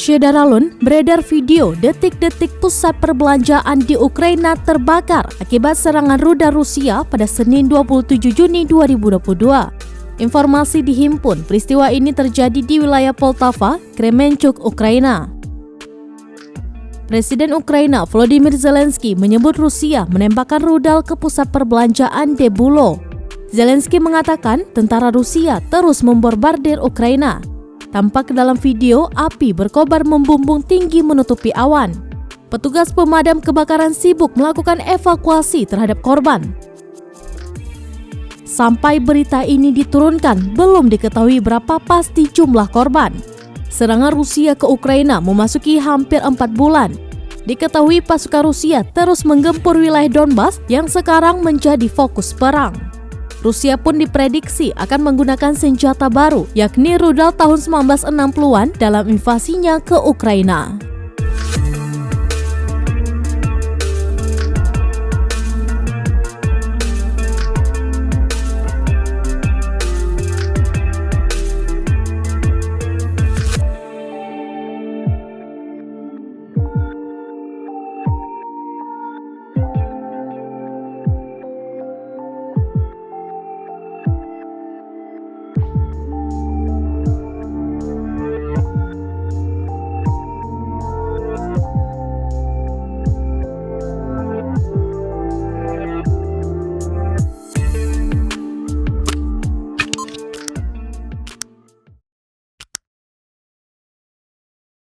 Syederalun beredar video detik-detik pusat perbelanjaan di Ukraina terbakar akibat serangan rudal Rusia pada Senin 27 Juni 2022. Informasi dihimpun, peristiwa ini terjadi di wilayah Poltava, Kremenchuk, Ukraina. Presiden Ukraina Volodymyr Zelensky menyebut Rusia menembakkan rudal ke pusat perbelanjaan Debulo. Zelensky mengatakan tentara Rusia terus membombardir Ukraina. Tampak dalam video, api berkobar membumbung tinggi menutupi awan. Petugas pemadam kebakaran sibuk melakukan evakuasi terhadap korban. Sampai berita ini diturunkan, belum diketahui berapa pasti jumlah korban. Serangan Rusia ke Ukraina memasuki hampir 4 bulan. Diketahui pasukan Rusia terus menggempur wilayah Donbas yang sekarang menjadi fokus perang. Rusia pun diprediksi akan menggunakan senjata baru, yakni rudal tahun 1960-an dalam invasinya ke Ukraina.